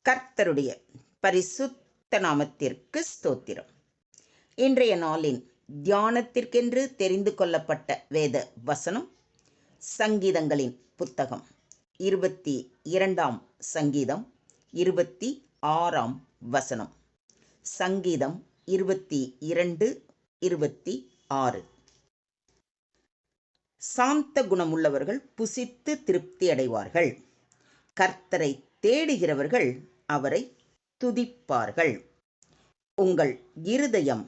கர்த்தருடைய பரிசுத்த நாமத்திற்கு ஸ்தோத்திரம். இன்றைய நாளின் தியானத்திற்கென்று தெரிந்து கொள்ளப்பட்ட வேத வசனம் சங்கீதங்களின் புத்தகம் 22ஆம் சங்கீதம் 26ஆம் வசனம். சங்கீதம் 22:26. சாந்த குணமுள்ளவர்கள் புசித்து திருப்தி அடைவார்கள். கர்த்தரை தேடுகிறவர்கள் அவரை துதிப்பார்கள். உங்கள் இருதயம்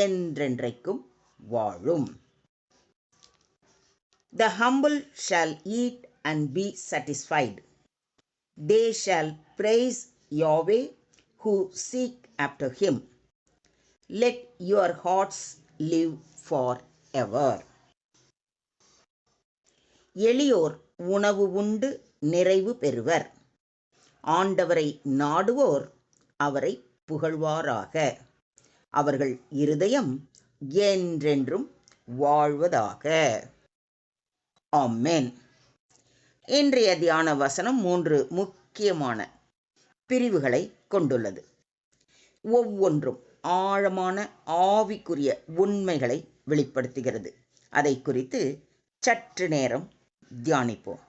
என்றென்றைக்கும் வாழும். The humble shall eat and be satisfied. They shall praise Yahweh who seek after him. Let your hearts live forever. எளியோர் உணவு உண்டு நிறைவு பெறுவர். ஆண்டவரை நாடுவோர் அவரை புகழ்வாராக. அவர்கள் இருதயம் என்றென்றும் வாழ்வதாக. ஆமென். இன்றைய தியான வசனம் 3 முக்கியமான பிரிவுகளை கொண்டுள்ளது. ஒவ்வொன்றும் ஆழமான ஆவிக்குரிய உண்மைகளை வெளிப்படுத்துகிறது. அதை குறித்து சற்று நேரம் தியானிப்போம்.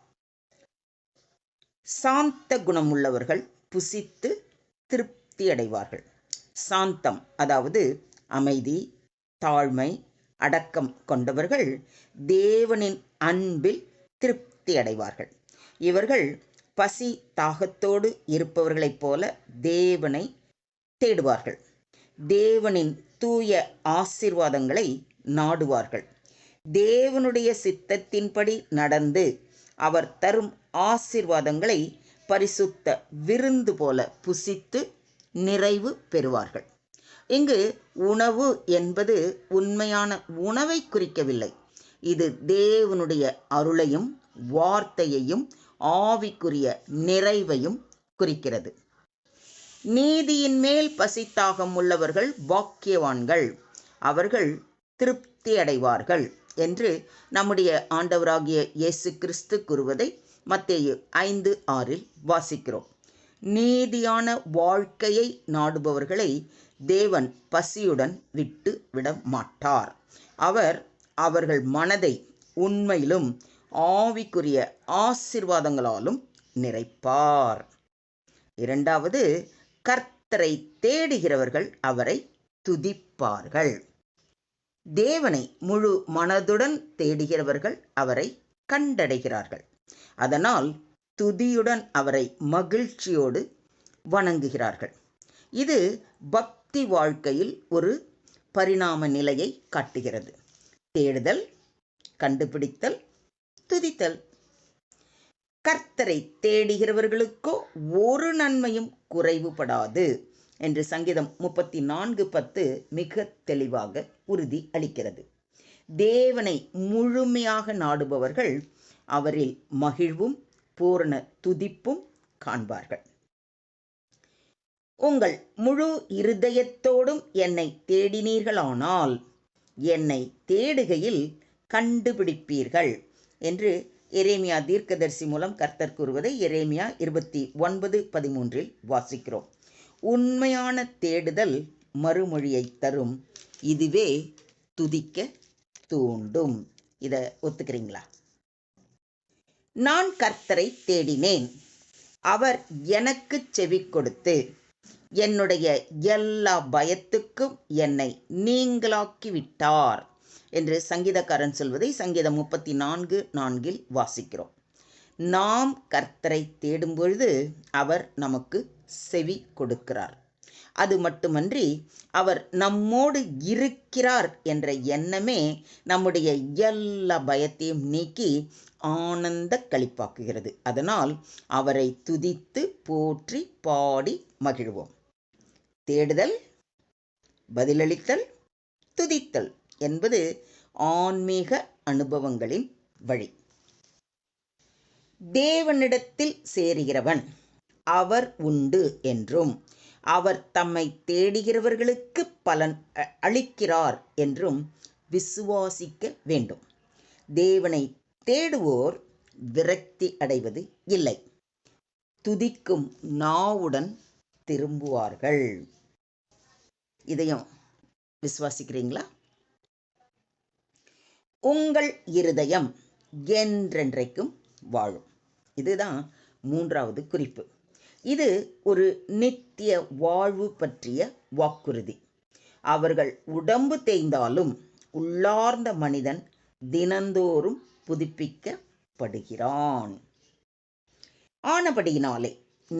சாந்த குணமுள்ளவர்கள் புசித்து திருப்தி அடைவார்கள். சாந்தம் அதாவது அமைதி, தாழ்மை, அடக்கம் கொண்டவர்கள் தேவனின் அன்பில் திருப்தி அடைவார்கள். இவர்கள் பசி தாகத்தோடு இருப்பவர்களைப் போல தேவனை தேடுவார்கள். தேவனின் தூய ஆசீர்வாதங்களை நாடுவார்கள். தேவனுடைய சித்தத்தின்படி நடந்து அவர் தரும் ஆசீர்வாதங்களை பரிசுத்த விருந்து போல புசித்து நிறைவு பெறுவார்கள். இங்கு உணவு என்பது உண்மையான உணவை குறிக்கவில்லை. இது தேவனுடைய அருளையும் வார்த்தையையும் ஆவிக்குரிய நிறைவையும் குறிக்கிறது. நீதியின் மேல் பசித்தாகம் உள்ளவர்கள் பாக்கியவான்கள், அவர்கள் திருப்தி அடைவார்கள் என்று நம்முடைய ஆண்டவராகிய இயேசு கிறிஸ்து கூறுவதை மத்தேயு 5:6 வாசிக்கிறோம். நீதியான வாழ்க்கையை நாடுபவர்களை தேவன் பசியுடன் விட்டு விட மாட்டார். அவர் அவர்கள் மனதை உண்மையிலும் ஆவிக்குரிய ஆசீர்வாதங்களாலும் நிறைப்பார். இரண்டாவது, கர்த்தரை தேடுகிறவர்கள் அவரை துதிப்பார்கள். தேவனை முழு மனதுடன் தேடுகிறவர்கள் அவரை கண்டடைகிறார்கள். அதனால் துதியுடன் அவரை மகிழ்ச்சியோடு வணங்குகிறார்கள். இது பக்தி வாழ்க்கையில் ஒரு பரிணாம நிலையை காட்டுகிறது. தேடுதல், கண்டுபிடித்தல், துதித்தல். கர்த்தரை தேடுகிறவர்களுக்கோ ஒரு நன்மையும் குறைவுபடாது என்று சங்கீதம் 34:10 மிக தெளிவாக உறுதி அளிக்கிறது. தேவனை முழுமையாக நாடுபவர்கள் அவரில் மகிழ்வும் பூரண துதிப்பும் காண்பார்கள். உங்கள் முழு இருதயத்தோடும் என்னை தேடினீர்களானால் என்னை தேடுகையில் கண்டுபிடிப்பீர்கள் என்று எரேமியா தீர்க்கதரிசி மூலம் கர்த்தர் கூறுவதை எரேமியா 29:13 வாசிக்கிறோம். உண்மையான தேடுதல் மறுமொழியை தரும். இதுவே துதிக்க தூண்டும். இதை ஒத்துக்கிறீங்களா? நான் கர்த்தரை தேடினேன், அவர் எனக்கு செவி கொடுத்து என்னுடைய எல்லா பயத்துக்கும் என்னை நீங்களாக்கி விட்டார் என்று சங்கீதக்காரன் சொல்வதை சங்கீதம் 34:4 வாசிக்கிறோம். நாம் கர்த்தரை தேடும் பொழுது அவர் நமக்கு செவி கொடுக்கிறார். அது மட்டுமன்றி அவர் நம்மோடு இருக்கிறார் என்ற எண்ணமே நம்முடைய எல்லா பயத்தையும் நீக்கி ஆனந்த களிப்பாக்குகிறது. அதனால் அவரை துதித்து போற்றி பாடி மகிழ்வோம். தேடுதல், பதிலளித்தல், துதித்தல் என்பது ஆன்மீக அனுபவங்களின் வழி. தேவனிடத்தில் சேருகிறவன் அவர் உண்டு என்றும் அவர் தம்மை தேடுகிறவர்களுக்கு பலன் அளிக்கிறார் என்றும் விசுவாசிக்க வேண்டும். தேவனை தேடுவோர் விரக்தி அடைவது இல்லை. துதிக்கும் நாவுடன் திரும்புவார்கள். இதையும் விசுவாசிக்கிறீங்களா? உங்கள் இருதயம் என்றென்றைக்கும் வாழும். இதுதான் 3வது குறிப்பு. இது ஒரு நித்திய வாழ்வு பற்றிய வாக்குறுதி. அவர்கள் உடம்பு தேய்ந்தாலும் உள்ளார்ந்த மனிதன் தினந்தோறும் புதுப்பிக்கப்படுகிறான். ஆனபடியினாலே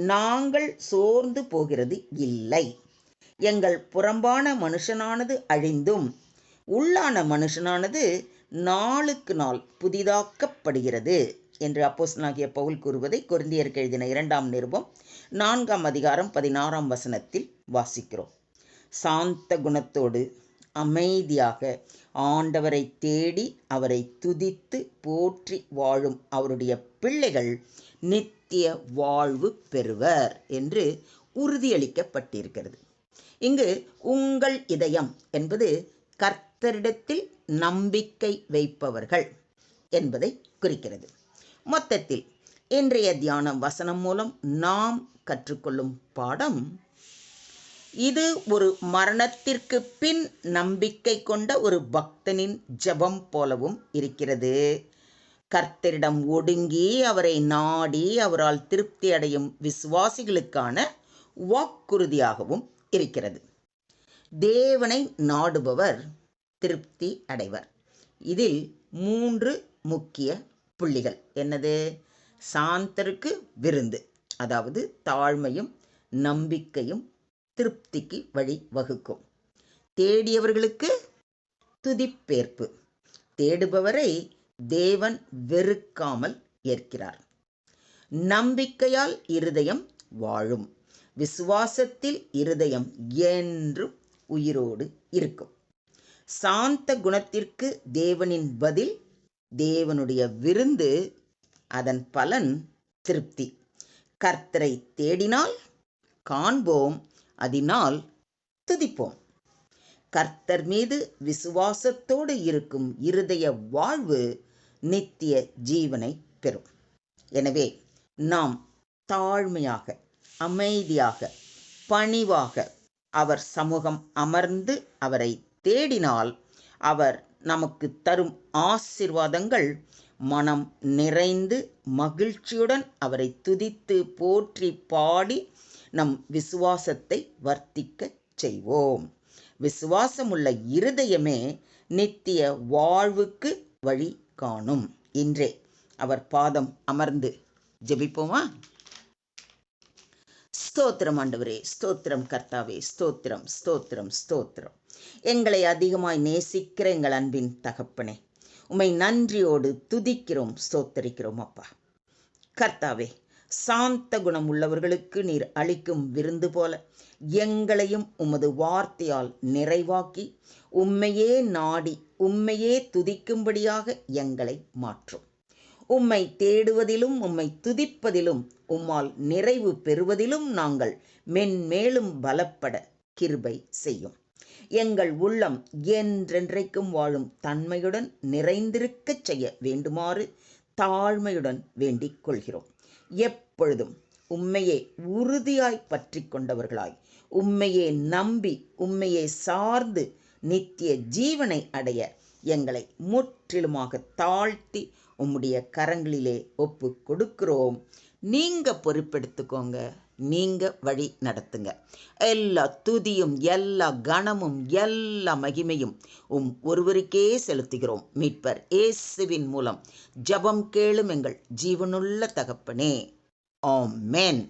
நாங்கள் சோர்ந்து போகிறது இல்லை. எங்கள் புறம்பான மனுஷனானது அழிந்தும் உள்ளான மனுஷனானது நாளுக்கு நாள் புதிதாக்கப்படுகிறது என்று அப்போஸ்தலனாகிய பவுல் கூறுவதை கொரிந்தியருக்கு எழுதின 2ஆம் நிருபம் 4ஆம் அதிகாரம் 16ஆம் வசனத்தில் வாசிக்கிறோம். சாந்த குணத்தோடு அமைதியாக ஆண்டவரை தேடி அவரை துதித்து போற்றி வாழும் அவருடைய பிள்ளைகள் நித்திய வாழ்வு பெறுவர் என்று உறுதியளிக்கப்பட்டிருக்கிறது. இங்கு உங்கள் இதயம் என்பது கர்த்தரிடத்தில் நம்பிக்கை வைப்பவர்கள் என்பதை குறிக்கிறது. மொத்தத்தில் இன்றைய தியான வசனம் மூலம் நாம் கற்றுக்கொள்ளும் பாடம், இது ஒரு மரணத்திற்கு பின் நம்பிக்கை கொண்ட ஒரு பக்தனின் ஜெபம் போலவும் இருக்கிறது. கர்த்தரிடம் ஒடுங்கி அவரை நாடி அவரால் திருப்தி அடையும் விசுவாசிகளுக்கான வாக்குறுதியாகவும் இருக்கிறது. தேவனை நாடுபவர் திருப்தி அடைவர். இதில் 3 முக்கிய புள்ளிகள். என்னது? சாந்தருக்கு விருந்து, அதாவது தாழ்மையும் நம்பிக்கையும் திருப்திக்கு வழி வகுக்கும். தேடியவர்களுக்கு துதிப்பேர்ப்பு. தேடுபவரை தேவன் வெறுக்காமல் ஏற்கிறார். நம்பிக்கையால் இருதயம் வாழும். விசுவாசத்தில் இருதயம் என்றும் உயிரோடு இருக்கும். சாந்த குணத்திற்கு தேவனின் பதில் தேவனுடைய விருந்து, அதன் பலன் திருப்தி. கர்த்தரை தேடினால் காண்போம், அதனால் துதிப்போம். கர்த்தர் மீது விசுவாசத்தோடு இருக்கும் இருதய வாழ்வு நித்திய ஜீவனை பெறும். எனவே நாம் தாழ்மையாக, அமைதியாக, பணிவாக அவர் சமூகம் அமர்ந்து அவரை தேடினால் அவர் நமக்கு தரும் ஆசீர்வாதங்கள் மனம் நிறைந்து மகிழ்ச்சியுடன் அவரை துதித்து போற்றி பாடி நம் விசுவாசத்தை வர்த்திக்கச் செய்வோம். விசுவாசமுள்ள இருதயமே நித்திய வாழ்வுக்கு வழி காணும். இன்றே அவர் பாதம் அமர்ந்து ஜெபிப்போமா? ஸ்தோத்திரம் ஆண்டவரே, ஸ்தோத்திரம் கர்த்தாவே, ஸ்தோத்திரம் ஸ்தோத்திரம் ஸ்தோத்திரம். எங்களை அதிகமாய் நேசிக்கிற எங்கள் அன்பின் தகப்பனே, உம்மை நன்றியோடு துதிக்கிறோம், ஸ்தோத்தரிக்கிறோம் அப்பா. கர்த்தாவே, சாந்த குணம் உள்ளவர்களுக்கு நீர் அளிக்கும் விருந்து போல எங்களையும் உமது வார்த்தையால் நிறைவாக்கி உம்மையே நாடி உம்மையே துதிக்கும்படியாக எங்களை மாற்றும். உம்மை தேடுவதிலும் உம்மை துதிப்பதிலும் உம்மால் நிறைவு பெறுவதிலும் நாங்கள் மென்மேலும் பலப்பட கிருபை செய்யும். எங்கள் உள்ளம் என்றென்றைக்கும் வாழும் தன்மையுடன் நிறைந்திருக்கச் செய்ய வேண்டுமாறு தாழ்மையுடன் வேண்டிக் கொள்கிறோம். எப்பொழுதும் உம்மையே உறுதியாய் பற்றி கொண்டவர்களாய், உம்மையே நம்பி உம்மையே சார்ந்து நித்திய ஜீவனை அடைய எங்களை முற்றிலுமாக தாழ்த்தி உம்முடைய கரங்களிலே ஒப்பு கொடுக்கிறோம். நீங்க பொறுப்பெடுத்துக்கோங்க, நீங்க வழி நடத்துங்க. எல்லா துதியும் எல்லா கனமும் எல்லா மகிமையும் ஒருவருக்கே செலுத்துகிறோம். மீட்பர் இயேசுவின் மூலம் ஜெபம் கேளும் எங்கள் ஜீவனுள்ள தகப்பனே. ஆமென்.